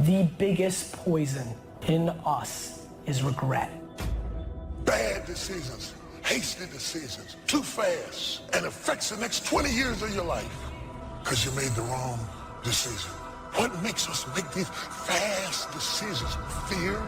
the biggest poison in us is regret. Bad decisions, hasty decisions, too fast, and affects the next 20 years of your life because you made the wrong decision. What makes us make these fast decisions? Fear?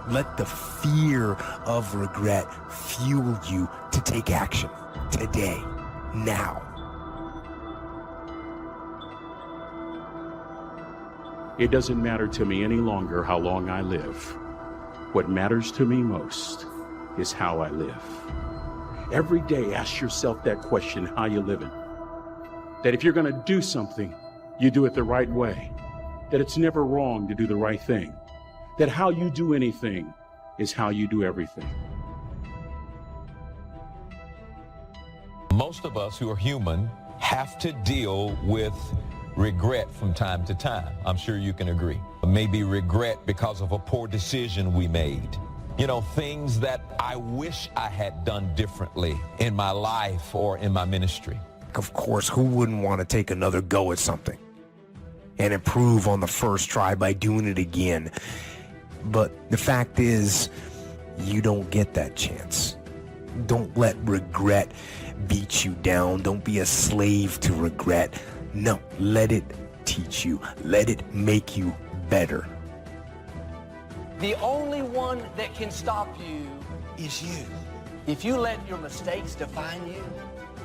Let the fear of regret fuel you to take action today, now. It doesn't matter to me any longer how long I live. What matters to me most is how I live. Every day, ask yourself that question, how you living? That if you're gonna do something, you do it the right way. That it's never wrong to do the right thing. That how you do anything is how you do everything. Most of us who are human have to deal with regret from time to time. I'm sure you can agree. Maybe regret because of a poor decision we made. You know, things that I wish I had done differently in my life or in my ministry. Of course, who wouldn't want to take another go at something and improve on the first try by doing it again? But the fact is, you don't get that chance. Don't let regret beat you down. Don't be a slave to regret. No, let it teach you. Let it make you better. The only one that can stop you is you. If you let your mistakes define you,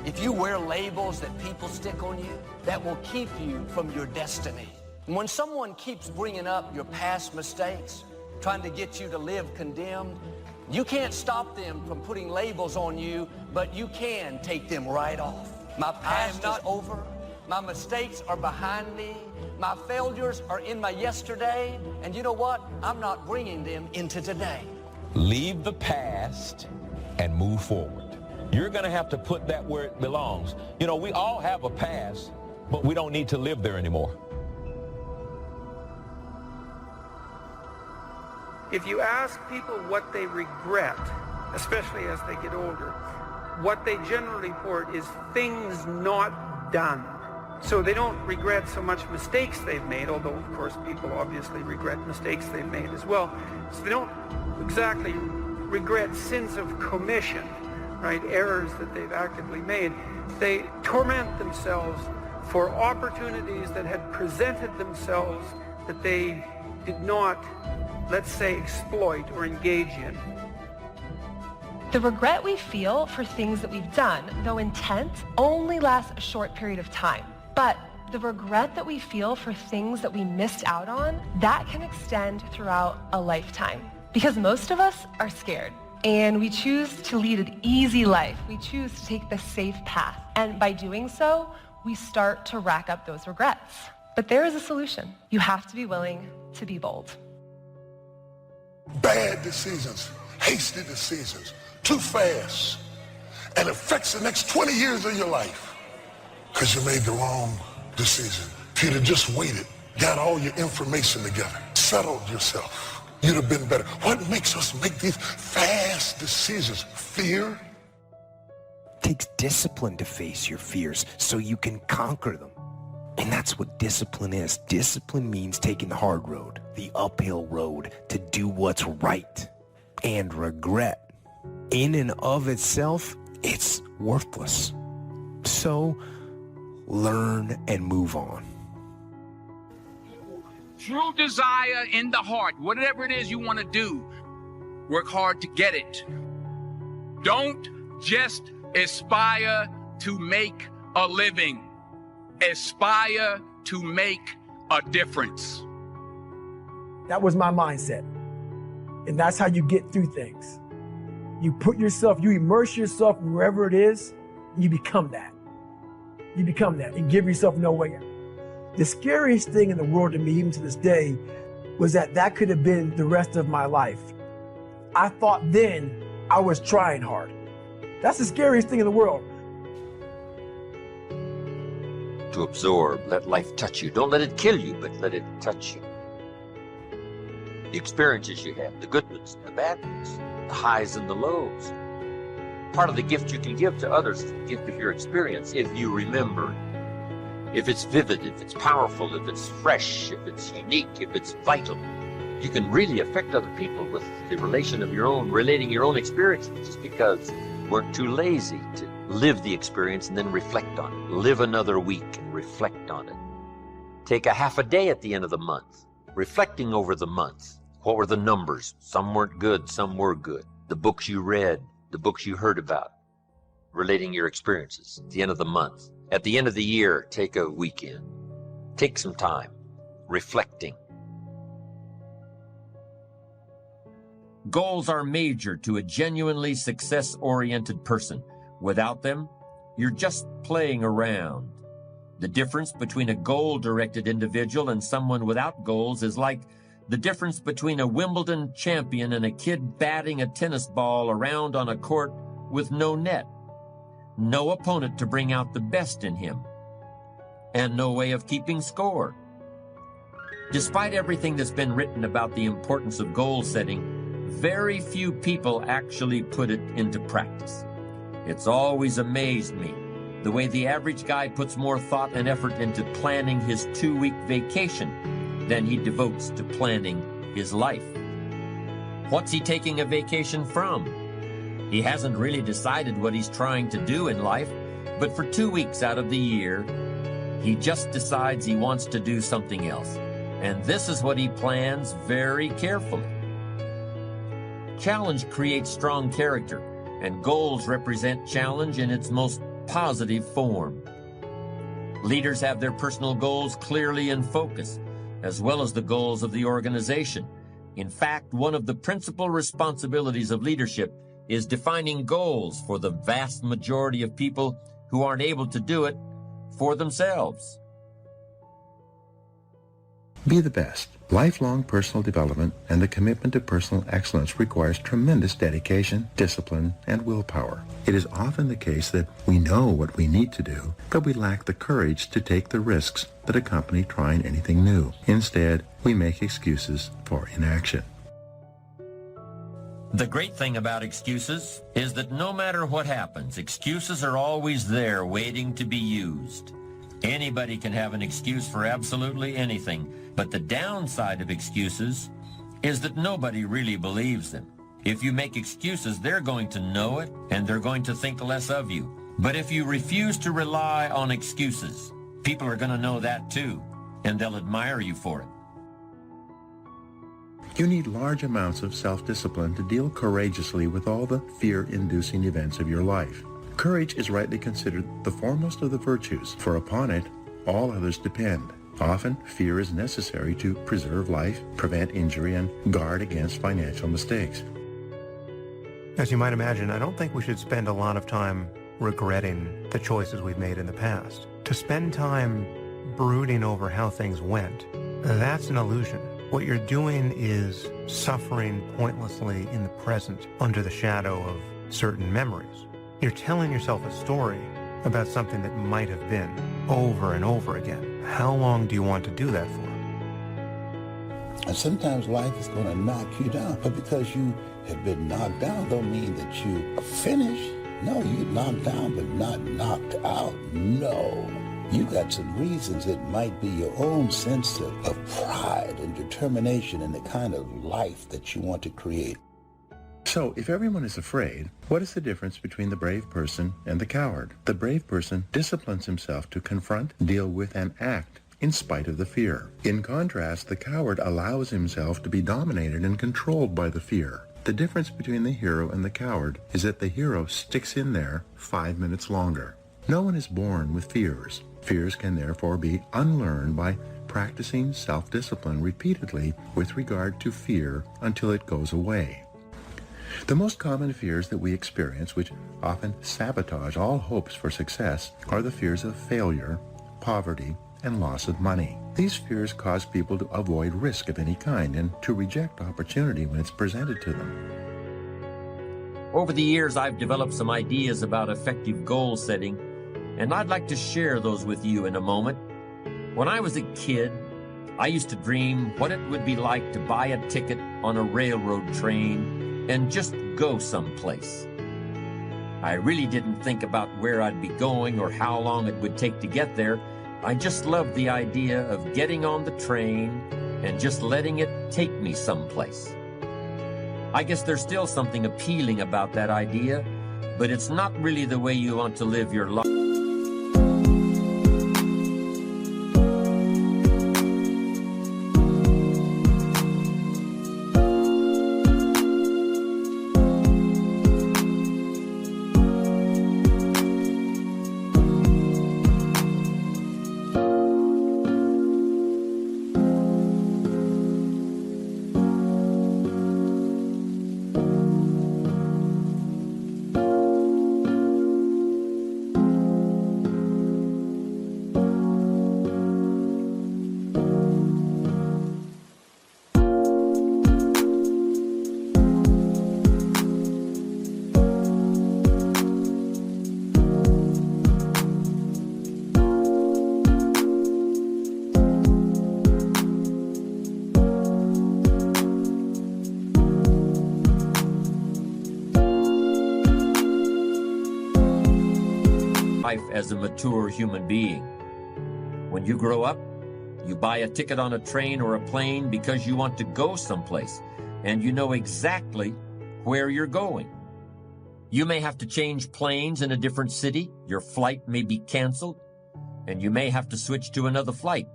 if you wear labels that people stick on you, that will keep you from your destiny. And when someone keeps bringing up your past mistakes, trying to get you to live condemned, you can't stop them from putting labels on you, but you can take them right off. My past is not over. My mistakes are behind me. My failures are in my yesterday. And you know what? I'm not bringing them into today. Leave the past and move forward. You're going to have to put that where it belongs. You know, we all have a past, but we don't need to live there anymore. If you ask people what they regret, especially as they get older, what they generally report is things not done. So they don't regret so much mistakes they've made, although of course people obviously regret mistakes they've made as well. So they don't exactly regret sins of commission, right, errors that they've actively made. They torment themselves for opportunities that had presented themselves that they did not, let's say, exploit or engage in. The regret we feel for things that we've done, though intense, only lasts a short period of time. But the regret that we feel for things that we missed out on, that can extend throughout a lifetime. Because most of us are scared, and we choose to lead an easy life. We choose to take the safe path. And by doing so, we start to rack up those regrets. But there is a solution. You have to be willing to be bold. Bad decisions, hasty decisions, too fast, and affects the next 20 years of your life because you made the wrong decision. If you'd have just waited, got all your information together, settled yourself, you'd have been better. What makes us make these fast decisions? Fear? It takes discipline to face your fears so you can conquer them. And that's what discipline is. Discipline means taking the hard road, the uphill road, to do what's right. And regret, in and of itself, it's worthless. So, learn and move on. True desire in the heart, whatever it is you want to do, work hard to get it. Don't just aspire to make a living. Aspire to make a difference. That was my mindset. And that's how you get through things. You put yourself, you immerse yourself wherever it is, you become that. You become that and give yourself no way out. The scariest thing in the world to me, even to this day, was that could have been the rest of my life. I thought then I was trying hard. That's the scariest thing in the world. To absorb, let life touch you. Don't let it kill you, but let it touch you. The experiences you have, the good ones, the bad ones, the highs and the lows. Part of the gift you can give to others is the gift of your experience if you remember. if it's vivid, if it's powerful, if it's fresh, if it's unique, if it's vital, you can really affect other people with the relating your own experiences, just because we're too lazy to live the experience and then reflect on it. Live another week and reflect on it. Take a half a day at the end of the month, reflecting over the month. What were the numbers? Some weren't good, some were good. The books you read, the books you heard about, relating your experiences at the end of the month. At the end of the year, take a weekend. Take some time reflecting. Goals are major to a genuinely success-oriented person. Without them, you're just playing around. The difference between a goal-directed individual and someone without goals is like the difference between a Wimbledon champion and a kid batting a tennis ball around on a court with no net, no opponent to bring out the best in him, and no way of keeping score. Despite everything that's been written about the importance of goal setting, very few people actually put it into practice. It's always amazed me the way the average guy puts more thought and effort into planning his 2-week vacation than he devotes to planning his life. What's he taking a vacation from? He hasn't really decided what he's trying to do in life, but for 2 weeks out of the year, he just decides he wants to do something else. And this is what he plans very carefully. Challenge creates strong character, and goals represent challenge in its most positive form. Leaders have their personal goals clearly in focus, as well as the goals of the organization. In fact, one of the principal responsibilities of leadership is defining goals for the vast majority of people who aren't able to do it for themselves. Be the best. Lifelong personal development and the commitment to personal excellence requires tremendous dedication, discipline, and willpower. It is often the case that we know what we need to do, but we lack the courage to take the risks that accompany trying anything new. Instead, we make excuses for inaction. The great thing about excuses is that no matter what happens, excuses are always there waiting to be used. Anybody can have an excuse for absolutely anything, but the downside of excuses is that nobody really believes them. If you make excuses, they're going to know it, and they're going to think less of you. But if you refuse to rely on excuses, people are going to know that too, and they'll admire you for it. You need large amounts of self-discipline to deal courageously with all the fear-inducing events of your life. Courage is rightly considered the foremost of the virtues, for upon it all others depend. Often, fear is necessary to preserve life, prevent injury, and guard against financial mistakes. As you might imagine, I don't think we should spend a lot of time regretting the choices we've made in the past. To spend time brooding over how things went, that's an illusion. What you're doing is suffering pointlessly in the present under the shadow of certain memories. You're telling yourself a story about something that might have been over and over again. How long do you want to do that for? And sometimes life is going to knock you down, but because you have been knocked down don't mean that you are finished. No, you knocked down but not knocked out. No. You got some reasons. It might be your own sense of pride and determination in the kind of life that you want to create. So, if everyone is afraid, what is the difference between the brave person and the coward? The brave person disciplines himself to confront, deal with, and act in spite of the fear. In contrast, the coward allows himself to be dominated and controlled by the fear. The difference between the hero and the coward is that the hero sticks in there 5 minutes longer. No one is born with fears. Fears can therefore be unlearned by practicing self-discipline repeatedly with regard to fear until it goes away. The most common fears that we experience, which often sabotage all hopes for success, are the fears of failure, poverty, and loss of money. These fears cause people to avoid risk of any kind and to reject opportunity when it's presented to them. Over the years, I've developed some ideas about effective goal setting, and I'd like to share those with you in a moment. When I was a kid, I used to dream what it would be like to buy a ticket on a railroad train and just go someplace. I really didn't think about where I'd be going or how long it would take to get there, I just love the idea of getting on the train and just letting it take me someplace. I guess there's still something appealing about that idea, but it's not really the way you want to live your life. As a mature human being. When you grow up, you buy a ticket on a train or a plane because you want to go someplace, and you know exactly where you're going. You may have to change planes in a different city, your flight may be canceled, and you may have to switch to another flight.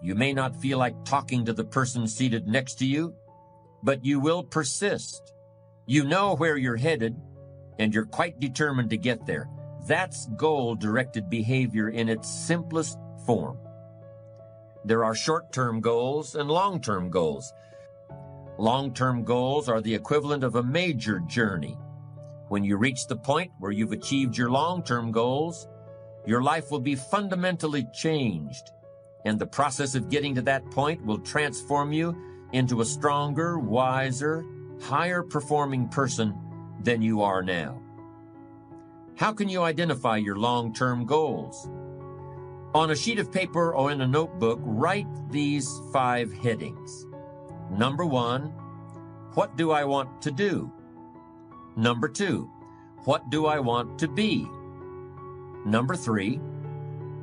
You may not feel like talking to the person seated next to you, but you will persist. You know where you're headed, and you're quite determined to get there. That's goal-directed behavior in its simplest form. There are short-term goals and long-term goals. Long-term goals are the equivalent of a major journey. When you reach the point where you've achieved your long-term goals, your life will be fundamentally changed, and the process of getting to that point will transform you into a stronger, wiser, higher-performing person than you are now. How can you identify your long-term goals? On a sheet of paper or in a notebook, write these 5 headings. Number 1, what do I want to do? Number 2, what do I want to be? Number 3,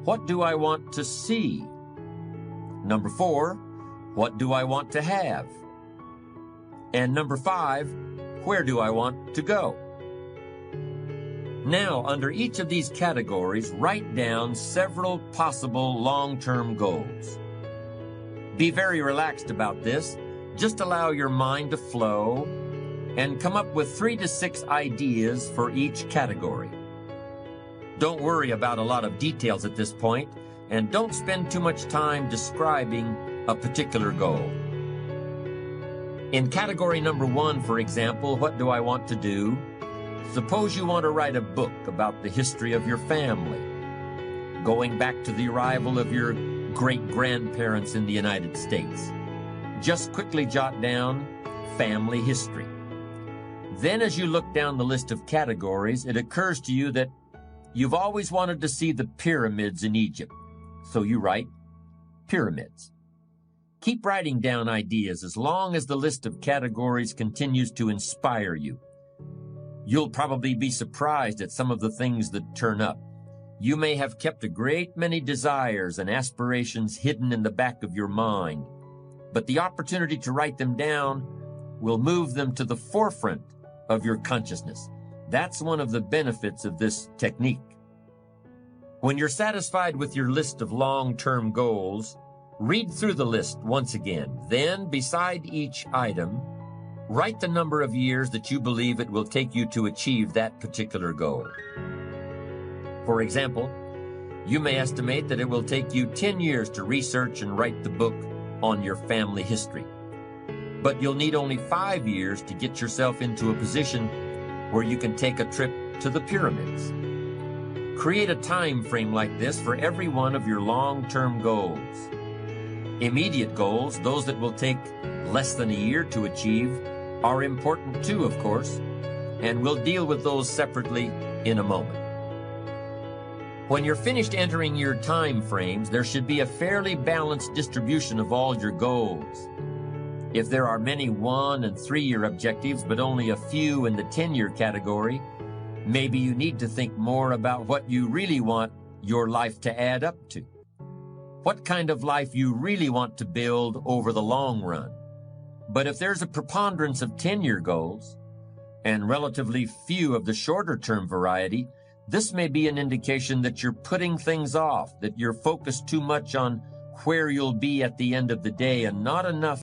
what do I want to see? Number 4, what do I want to have? And number 5, where do I want to go? Now, under each of these categories, write down several possible long-term goals. Be very relaxed about this. Just allow your mind to flow and come up with 3 to 6 ideas for each category. Don't worry about a lot of details at this point, and don't spend too much time describing a particular goal. In category number 1, for example, what do I want to do? Suppose you want to write a book about the history of your family, going back to the arrival of your great-grandparents in the United States. Just quickly jot down family history. Then as you look down the list of categories, it occurs to you that you've always wanted to see the pyramids in Egypt. So you write pyramids. Keep writing down ideas as long as the list of categories continues to inspire you. You'll probably be surprised at some of the things that turn up. You may have kept a great many desires and aspirations hidden in the back of your mind, but the opportunity to write them down will move them to the forefront of your consciousness. That's one of the benefits of this technique. When you're satisfied with your list of long-term goals, read through the list once again. Then, beside each item, write the number of years that you believe it will take you to achieve that particular goal. For example, you may estimate that it will take you 10 years to research and write the book on your family history. But you'll need only 5 years to get yourself into a position where you can take a trip to the pyramids. Create a time frame like this for every one of your long-term goals. Immediate goals, those that will take less than a year to achieve, are important too, of course, and we'll deal with those separately in a moment. When you're finished entering your time frames, there should be a fairly balanced distribution of all your goals. If there are many 1- and 3-year objectives, but only a few in the 10-year category, maybe you need to think more about what you really want your life to add up to. what kind of life you really want to build over the long run. But if there's a preponderance of 10-year goals and relatively few of the shorter-term variety, this may be an indication that you're putting things off, that you're focused too much on where you'll be at the end of the day and not enough.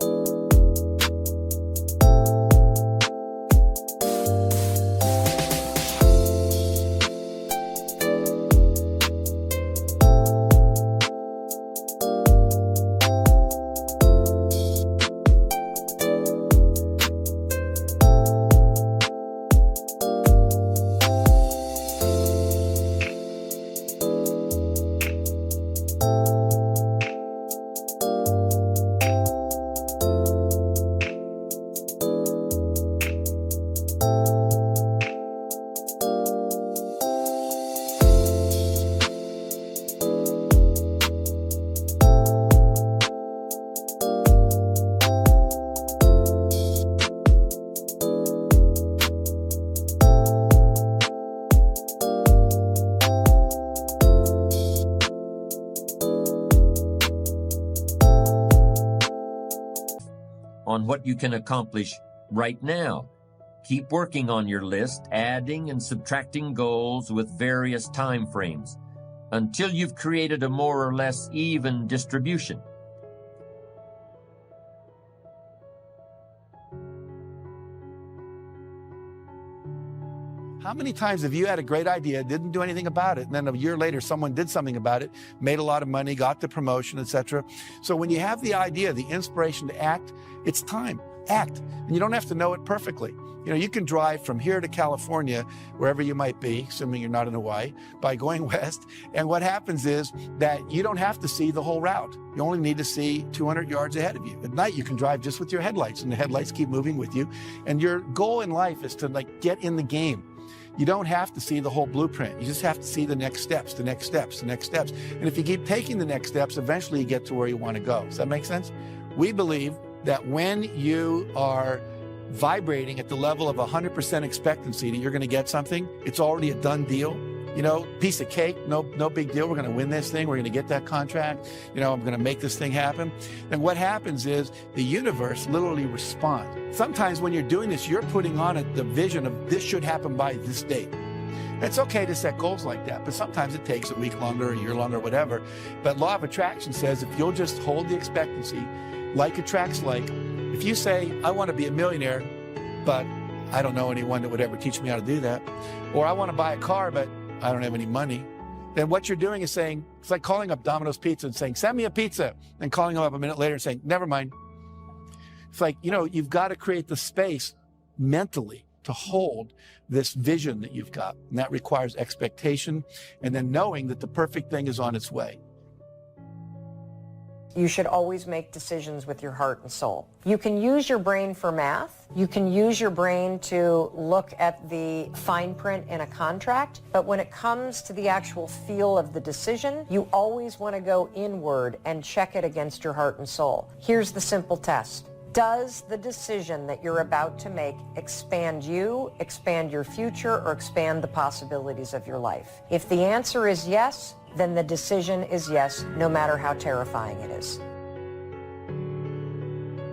On what you can accomplish right now. Keep working on your list, adding and subtracting goals with various time frames until you've created a more or less even distribution. How many times have you had a great idea, didn't do anything about it, and then a year later someone did something about it, made a lot of money, got the promotion, etc.? So when you have the idea, the inspiration to act, it's time. Act. And you don't have to know it perfectly. You know, you can drive from here to California, wherever you might be, assuming you're not in Hawaii, by going west. And what happens is that you don't have to see the whole route. You only need to see 200 yards ahead of you. At night, you can drive just with your headlights, and the headlights keep moving with you. And your goal in life is to get in the game. You don't have to see the whole blueprint. You just have to see the next steps, the next steps, the next steps. And if you keep taking the next steps, eventually you get to where you want to go. Does that make sense? We believe that when you are vibrating at the level of 100% expectancy that you're going to get something, it's already a done deal. You know, piece of cake, no big deal. We're going to win this thing. We're going to get that contract. You know, I'm going to make this thing happen. And what happens is the universe literally responds. Sometimes when you're doing this, you're putting on the vision of this should happen by this date. It's okay to set goals like that, but sometimes it takes a week longer, a year longer, whatever. But law of attraction says if you'll just hold the expectancy, like attracts like. If you say, I want to be a millionaire, but I don't know anyone that would ever teach me how to do that, or I want to buy a car, but I don't have any money, then what you're doing is saying, it's like calling up Domino's Pizza and saying, send me a pizza, and calling them up a minute later and saying, never mind. It's like, you know, you've got to create the space mentally to hold this vision that you've got. And that requires expectation and then knowing that the perfect thing is on its way. You should always make decisions with your heart and soul. You can use your brain for math. You can use your brain to look at the fine print in a contract. But when it comes to the actual feel of the decision, you always want to go inward and check it against your heart and soul. Here's the simple test. Does the decision that you're about to make expand you, expand your future, or expand the possibilities of your life? If the answer is yes, then the decision is yes, no matter how terrifying it is.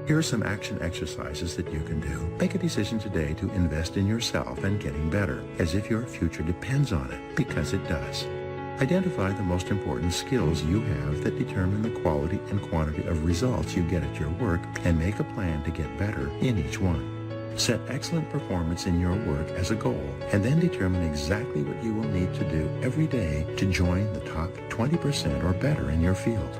Here are some action exercises that you can do. Make a decision today to invest in yourself and getting better, as if your future depends on it, because it does. Identify the most important skills you have that determine the quality and quantity of results you get at your work, and make a plan to get better in each one. Set excellent performance in your work as a goal, and then determine exactly what you will need to do every day to join the top 20% or better in your field.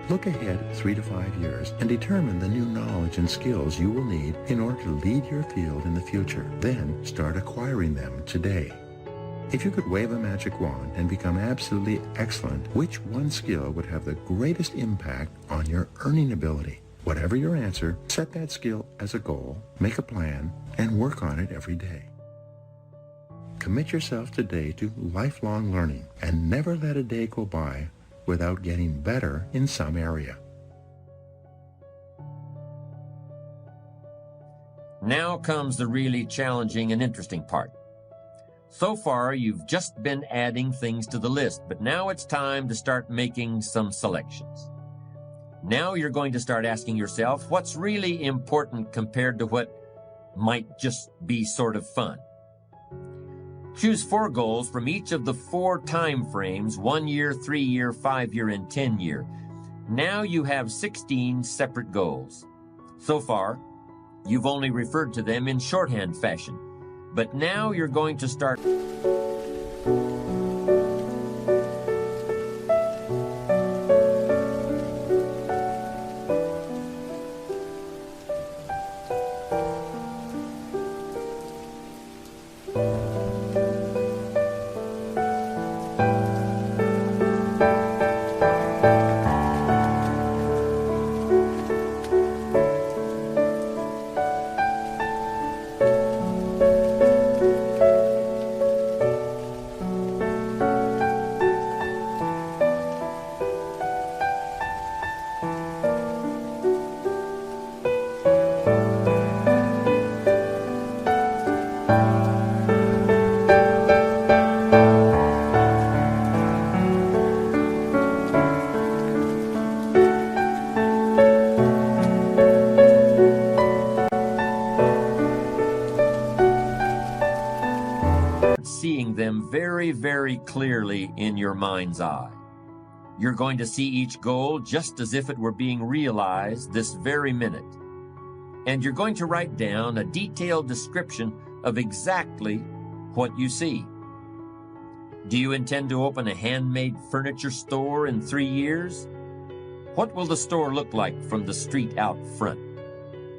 Look ahead 3 to 5 years and determine the new knowledge and skills you will need in order to lead your field in the future. Then start acquiring them today. If you could wave a magic wand and become absolutely excellent, which one skill would have the greatest impact on your earning ability? Whatever your answer, set that skill as a goal, make a plan, and work on it every day. Commit yourself today to lifelong learning and never let a day go by without getting better in some area. Now comes the really challenging and interesting part. So far, you've just been adding things to the list, but now it's time to start making some selections. Now you're going to start asking yourself what's really important compared to what might just be sort of fun. Choose 4 goals from each of the 4 time frames, 1 year, 3 year, 5 year, and 10 year. Now you have 16 separate goals. So far, you've only referred to them in shorthand fashion, but now you're going to start seeing them very, very clearly in your mind's eye. You're going to see each goal just as if it were being realized this very minute. And you're going to write down a detailed description of exactly what you see. Do you intend to open a handmade furniture store in 3 years? What will the store look like from the street out front?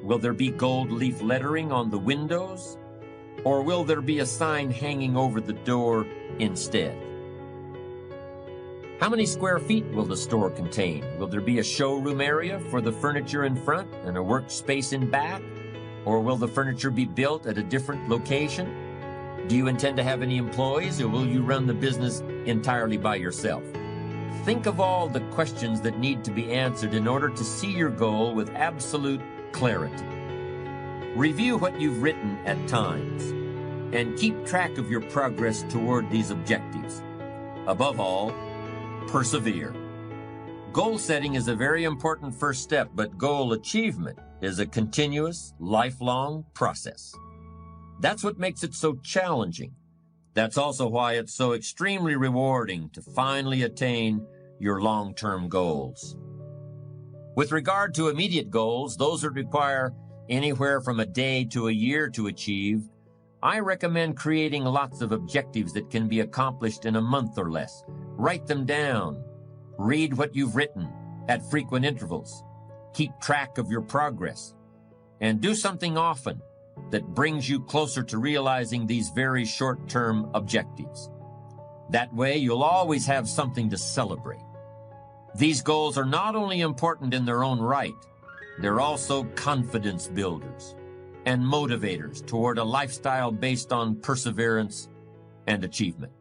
Will there be gold leaf lettering on the windows? Or will there be a sign hanging over the door instead? How many square feet will the store contain? Will there be a showroom area for the furniture in front and a workspace in back? Or will the furniture be built at a different location? Do you intend to have any employees, or will you run the business entirely by yourself? Think of all the questions that need to be answered in order to see your goal with absolute clarity. Review what you've written at times, and keep track of your progress toward these objectives. Above all, persevere. Goal setting is a very important first step, but goal achievement is a continuous, lifelong process. That's what makes it so challenging. That's also why it's so extremely rewarding to finally attain your long-term goals. With regard to immediate goals, those that require anywhere from a day to a year to achieve, I recommend creating lots of objectives that can be accomplished in a month or less. Write them down. Read what you've written at frequent intervals. Keep track of your progress. And do something often that brings you closer to realizing these very short-term objectives. That way, you'll always have something to celebrate. These goals are not only important in their own right, they're also confidence builders and motivators toward a lifestyle based on perseverance and achievement.